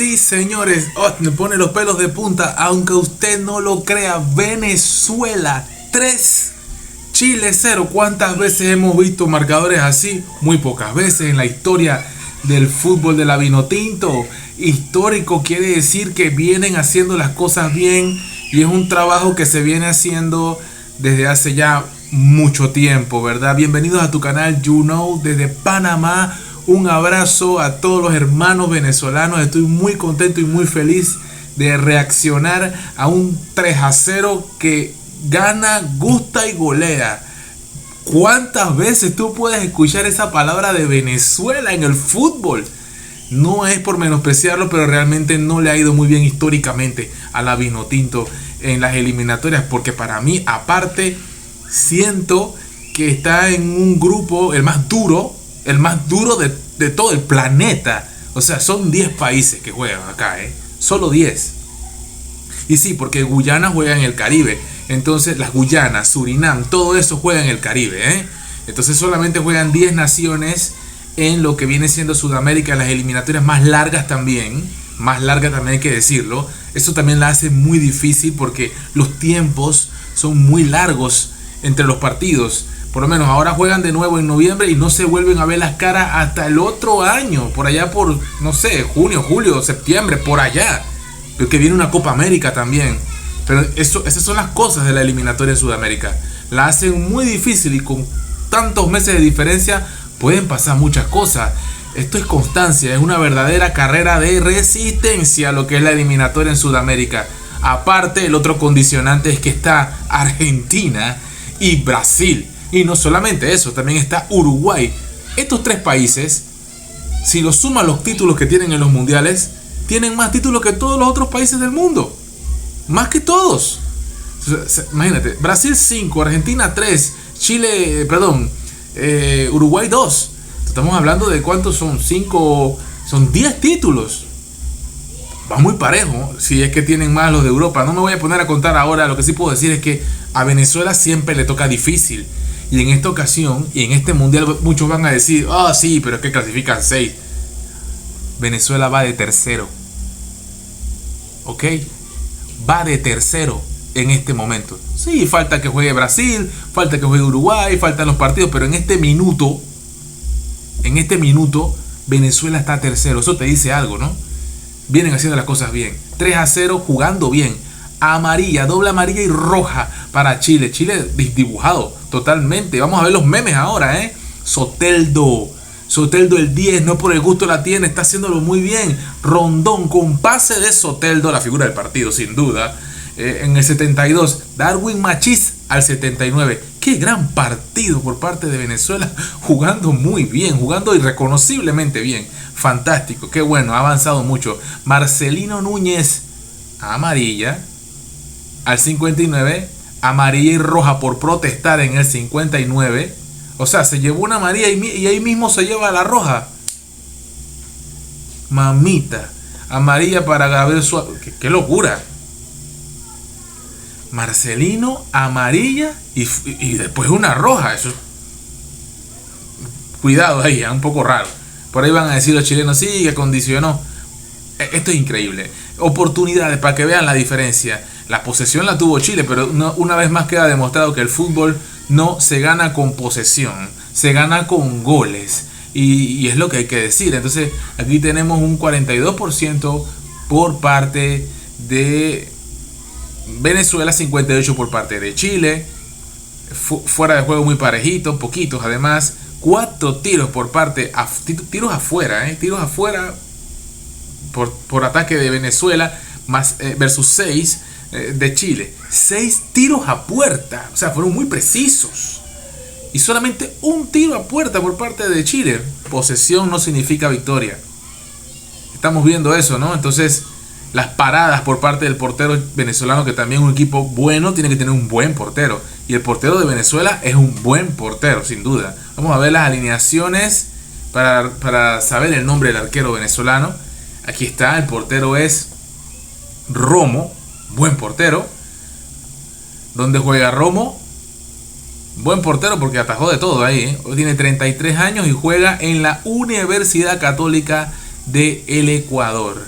Sí, señores, me pone los pelos de punta, aunque usted no lo crea. Venezuela 3, Chile 0. ¿Cuántas veces hemos visto marcadores así? Muy pocas veces en la historia del fútbol de la Vinotinto. Histórico quiere decir que vienen haciendo las cosas bien y es un trabajo que se viene haciendo desde hace ya mucho tiempo, ¿verdad? Bienvenidos a tu canal You Know desde Panamá. Un abrazo a todos los hermanos venezolanos. Estoy muy contento y muy feliz de reaccionar a un 3-0 que gana, gusta y golea. ¿Cuántas veces tú puedes escuchar esa palabra de Venezuela en el fútbol? No es por menospreciarlo, pero realmente no le ha ido muy bien históricamente a la Vinotinto en las eliminatorias, porque para mí, aparte, siento que está en un grupo el más duro de todo el planeta. O sea, son 10 países que juegan acá, solo 10. Y sí, porque Guyana juega en el Caribe. Entonces las Guyanas, Surinam, todo eso juega en el Caribe, Entonces solamente juegan 10 naciones en lo que viene siendo Sudamérica, las eliminatorias más largas también hay que decirlo. Eso también la hace muy difícil porque los tiempos son muy largos entre los partidos. Por lo menos ahora juegan de nuevo en noviembre y no se vuelven a ver las caras hasta el otro año, por allá por, no sé, junio, julio, septiembre, por allá. Porque viene una Copa América también. Pero esas son las cosas de la eliminatoria de Sudamérica. La hacen muy difícil y con tantos meses de diferencia pueden pasar muchas cosas. Esto es constancia, es una verdadera carrera de resistencia lo que es la eliminatoria en Sudamérica. Aparte, el otro condicionante es que está Argentina y Brasil. Y no solamente eso, también está Uruguay. Estos 3 países, si los suman los títulos que tienen en los mundiales, tienen más títulos que todos los otros países del mundo. Más que todos. Imagínate, Brasil 5, Argentina 3, Uruguay 2. Estamos hablando de cuántos son 5, son 10 títulos. Va muy parejo, si es que tienen más los de Europa. No me voy a poner a contar ahora, lo que sí puedo decir es que a Venezuela siempre le toca difícil. Y en esta ocasión, y en este mundial, muchos van a decir, sí, pero es que clasifican 6. Venezuela va de tercero. ¿Ok? Va de tercero en este momento. Sí, falta que juegue Brasil, falta que juegue Uruguay, faltan los partidos, pero en este minuto, Venezuela está tercero. Eso te dice algo, ¿no? Vienen haciendo las cosas bien. 3-0, jugando bien. Amarilla, doble amarilla y roja para Chile. Chile dibujado totalmente. Vamos a ver los memes ahora, Soteldo el 10, no por el gusto la tiene, está haciéndolo muy bien. Rondón con pase de Soteldo, la figura del partido sin duda. En el 72, Darwin Machís al 79. Qué gran partido por parte de Venezuela, jugando muy bien, jugando irreconociblemente bien. Fantástico, qué bueno, ha avanzado mucho. Marcelino Núñez, amarilla al 59, amarilla y roja por protestar en el 59. O sea, se llevó una amarilla y ahí mismo se lleva la roja. Mamita, amarilla para Gabriel Suárez. ¡Qué locura! Marcelino, amarilla y después una roja. Eso, cuidado ahí, un poco raro. Por ahí van a decir los chilenos, sí, que condicionó. Esto es increíble. Oportunidades para que vean la diferencia. La posesión la tuvo Chile, pero una vez más queda demostrado que el fútbol no se gana con posesión, se gana con goles. Y es lo que hay que decir. Entonces aquí tenemos un 42% por parte de Venezuela, 58% por parte de Chile. Fuera de juego muy parejito, poquitos además. 4 tiros por parte, tiros afuera, tiros afuera por ataque de Venezuela, más versus 6 de Chile. 6 tiros a puerta, o sea, fueron muy precisos. Y solamente un tiro a puerta por parte de Chile. Posesión no significa victoria. Estamos viendo eso, ¿no? Entonces, las paradas por parte del portero venezolano, que también un equipo bueno tiene que tener un buen portero. Y el portero de Venezuela es un buen portero, sin duda. Vamos a ver las alineaciones para saber el nombre del arquero venezolano. Aquí está, el portero es Romo, buen portero. ¿Dónde juega Romo? Buen portero porque atajó de todo ahí, Hoy tiene 33 años y juega en la Universidad Católica del Ecuador.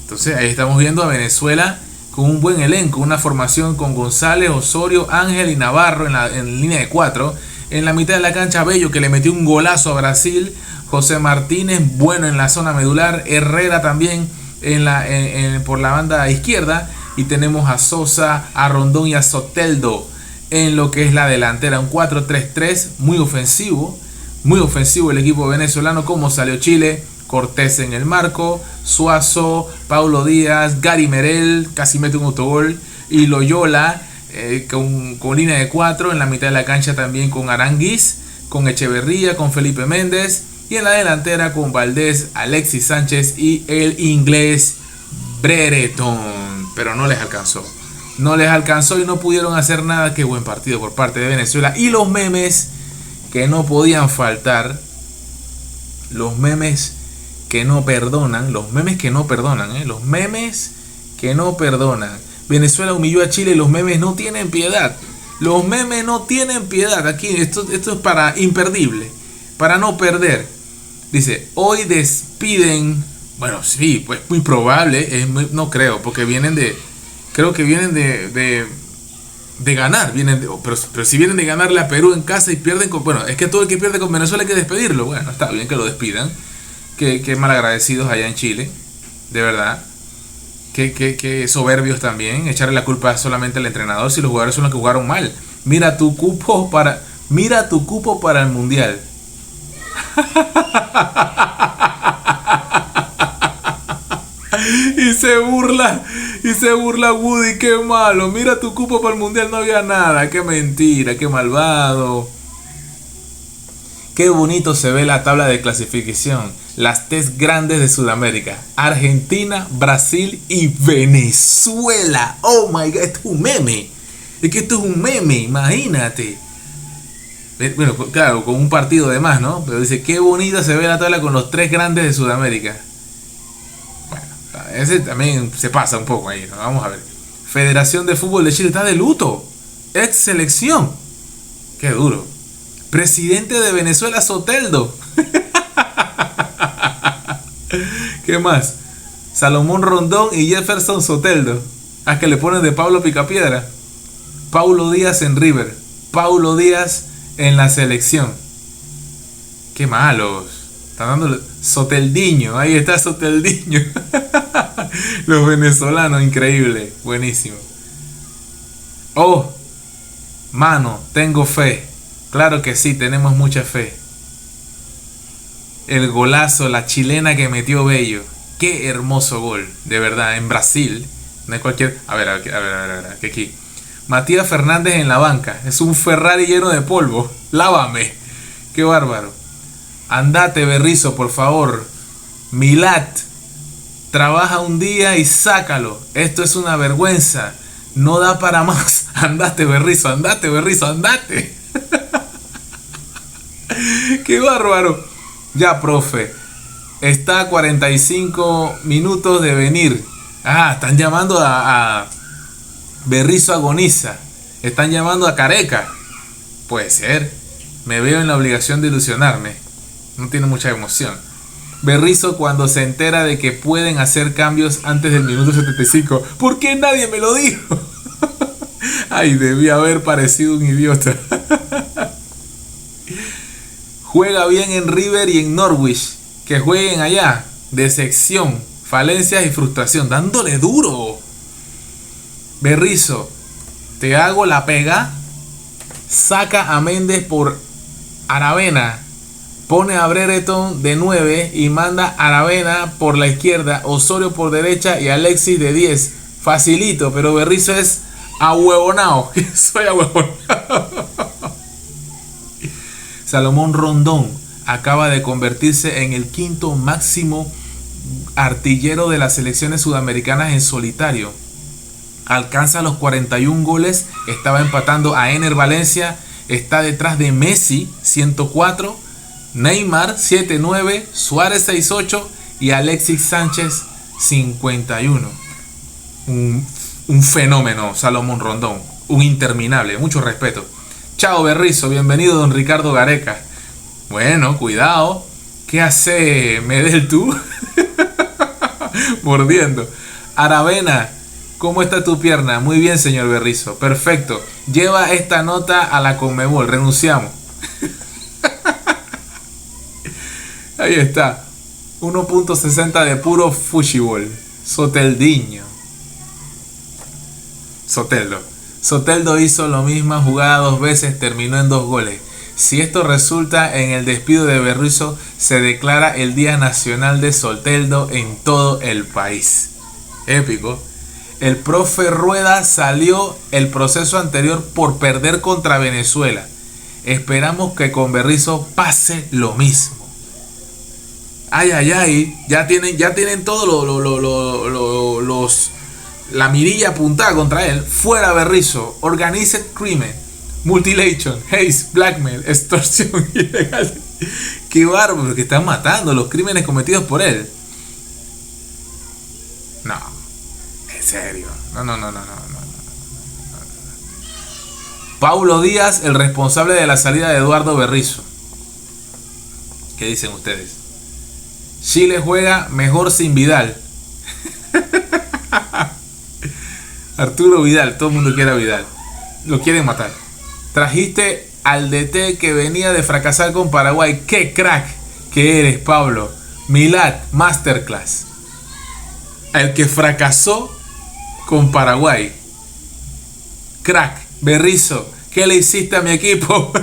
Entonces ahí estamos viendo a Venezuela con un buen elenco, una formación con González, Osorio, Ángel y Navarro en línea de 4. En la mitad de la cancha, Bello, que le metió un golazo a Brasil. José Martínez, bueno en la zona medular. Herrera también por la banda izquierda. Y tenemos a Sosa, a Rondón y a Soteldo en lo que es la delantera. Un 4-3-3 muy ofensivo. Muy ofensivo el equipo venezolano. Como salió Chile: Cortés en el marco, Suazo, Paulo Díaz, Gary Merel, casi mete un autogol, y Loyola con línea de 4. En la mitad de la cancha también con Aranguiz, con Echeverría, con Felipe Méndez, y en la delantera con Valdés, Alexis Sánchez y el inglés Brereton. Pero no les alcanzó. No les alcanzó y no pudieron hacer nada. Qué buen partido por parte de Venezuela. Y los memes que no podían faltar. Los memes que no perdonan. Los memes que no perdonan. Los memes que no perdonan. Venezuela humilló a Chile y los memes no tienen piedad. Los memes no tienen piedad. Aquí esto es para imperdible. Para no perder. Dice, hoy despiden. Bueno, sí, pues muy probable. No creo, porque vienen de... Creo que vienen de ganar. Pero si vienen de ganarle a Perú en casa y pierden con... Bueno, es que todo el que pierde con Venezuela hay que despedirlo. Bueno, está bien que lo despidan. Qué malagradecidos allá en Chile. De verdad. Qué soberbios también. Echarle la culpa solamente al entrenador si los jugadores son los que jugaron mal. Mira tu cupo para el mundial. Y se burla Woody, qué malo. Mira tu cupo para el mundial, no había nada. Qué mentira, qué malvado. Qué bonito se ve la tabla de clasificación. Las 3 grandes de Sudamérica: Argentina, Brasil y Venezuela. Oh my god, esto es un meme. Es que esto es un meme, imagínate. Bueno, claro, con un partido de más, ¿no? Pero dice, qué bonita se ve la tabla con los 3 grandes de Sudamérica. Bueno, ese también se pasa un poco ahí, ¿no? Vamos a ver. Federación de Fútbol de Chile está de luto. Ex selección. Qué duro. Presidente de Venezuela, Soteldo. ¿Qué más? Salomón Rondón y Jefferson Soteldo. ¿A que le ponen de Pablo Picapiedra? Paulo Díaz en River. Paulo Díaz en la selección. Qué malos. Están dándole Soteldiño. Ahí está Soteldiño. Los venezolanos, increíble. Buenísimo. Oh, mano, tengo fe. Claro que sí, tenemos mucha fe. El golazo, la chilena que metió Bello. Qué hermoso gol, de verdad, en Brasil. No es cualquier... A ver, que aquí. Matías Fernández en la banca. Es un Ferrari lleno de polvo. Lávame. Qué bárbaro. Andate, Berrizo, por favor. Milat. Trabaja un día y sácalo. Esto es una vergüenza. No da para más. Andate, Berrizo, andate. Qué bárbaro. Ya, profe. Está a 45 minutos de venir. Están llamando a Berrizo agoniza. Están llamando a Careca. Puede ser. Me veo en la obligación de ilusionarme. No tiene mucha emoción. Berrizo cuando se entera de que pueden hacer cambios antes del minuto 75. ¿Por qué nadie me lo dijo? Ay, debí haber parecido un idiota. Juega bien en River y en Norwich. Que jueguen allá. Decepción, falencias y frustración. Dándole duro. Berrizo, te hago la pega. Saca a Méndez por Aravena. Pone a Brereton de 9 y manda a Aravena por la izquierda, Osorio por derecha y Alexis de 10. Facilito, pero Berrizo es ahuevonao. Soy ahuevonao. Salomón Rondón acaba de convertirse en el 5º máximo artillero de las selecciones sudamericanas en solitario. Alcanza los 41 goles. Estaba empatando a Ener Valencia. Está detrás de Messi, 104. Neymar, 7-9. Suárez, 6-8. Y Alexis Sánchez, 51. Un fenómeno, Salomón Rondón. Un interminable. Mucho respeto. Chao, Berrizo. Bienvenido, don Ricardo Gareca. Bueno, cuidado. ¿Qué hace Medel tú? Mordiendo. Aravena, ¿cómo está tu pierna? Muy bien, señor Berrizo. Perfecto. Lleva esta nota a la Conmebol. Renunciamos. Ahí está. 1.60 de puro fútbol. Soteldiño. Soteldo hizo la misma jugada 2 veces, terminó en 2 goles. Si esto resulta en el despido de Berrizo, se declara el Día Nacional de Soteldo en todo el país. Épico. El profe Rueda salió el proceso anterior por perder contra Venezuela. Esperamos que con Berrizo pase lo mismo. Ay, ya tienen todo la mirilla apuntada contra él. Fuera Berrizo, organized crimen, mutilation, haste, blackmail, extorsión ilegal. Qué bárbaro, que están matando los crímenes cometidos por él. No, en serio. No. Paulo Díaz, el responsable de la salida de Eduardo Berrizo. ¿Qué dicen ustedes? Chile juega mejor sin Vidal. Arturo Vidal, todo el mundo quiere a Vidal. Lo quieren matar. Trajiste al DT que venía de fracasar con Paraguay. ¡Qué crack que eres, Pablo! Milad, masterclass. El que fracasó con Paraguay. Crack, Berrizo, ¿qué le hiciste a mi equipo?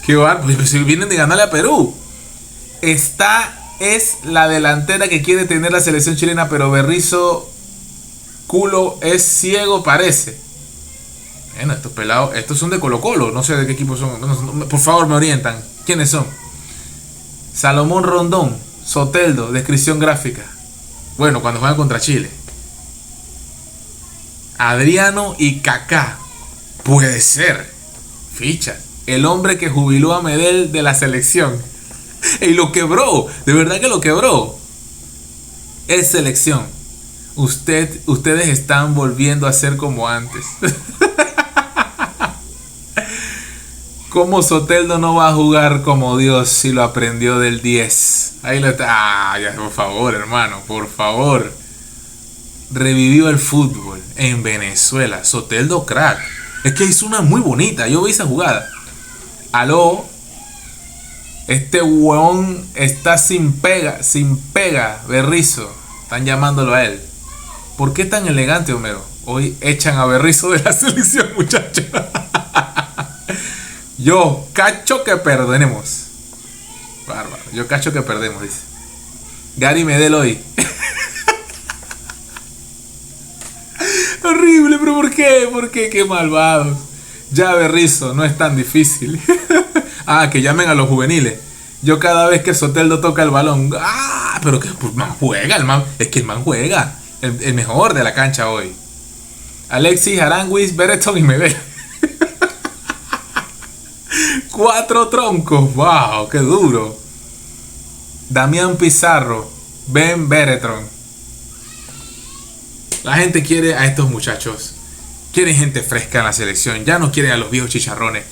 Qué bárbaro, si vienen de ganarle a Perú. Esta es la delantera que quiere tener la selección chilena, pero Berrizo culo es ciego, parece. Bueno, estos pelados, estos son de Colo-Colo, no sé de qué equipo son. Por favor, me orientan. ¿Quiénes son? Salomón Rondón, Soteldo, descripción gráfica. Bueno, cuando juegan contra Chile. Adriano y Kaká. Puede ser. Fichas. El hombre que jubiló a Medel de la selección. Y lo quebró. De verdad que lo quebró. Es selección. Ustedes están volviendo a ser como antes. ¿Cómo Soteldo no va a jugar como Dios si lo aprendió del 10? Ahí lo está. Ya, por favor, hermano, por favor. Revivió el fútbol en Venezuela. Soteldo crack. Es que hizo una muy bonita. Yo vi esa jugada. Aló. Este hueón está sin pega, Berrizo. Están llamándolo a él. ¿Por qué tan elegante, Homero? Hoy echan a Berrizo de la selección, muchachos. Yo cacho que perdemos. Bárbaro. Yo cacho que perdemos, dice. Gary Medel hoy. Horrible, pero ¿por qué? ¿Por qué? Qué malvados. Ya Berrizo, no es tan difícil. Que llamen a los juveniles. Yo cada vez que Soteldo toca el balón. Pero que pues, man juega, el man. Es que el man juega. El mejor de la cancha hoy. Alexis, Aranguis, Bereton y Medel. 4 troncos. Wow, qué duro. Damián Pizarro, Ben Beretron. La gente quiere a estos muchachos. Quieren gente fresca en la selección. Ya no quieren a los viejos chicharrones.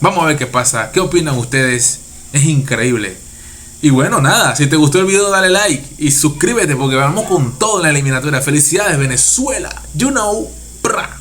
Vamos a ver qué pasa. ¿Qué opinan ustedes? Es increíble. Y bueno, nada. Si te gustó el video, dale like. Y suscríbete porque vamos con todo en la eliminatoria. Felicidades, Venezuela. You know. Pra.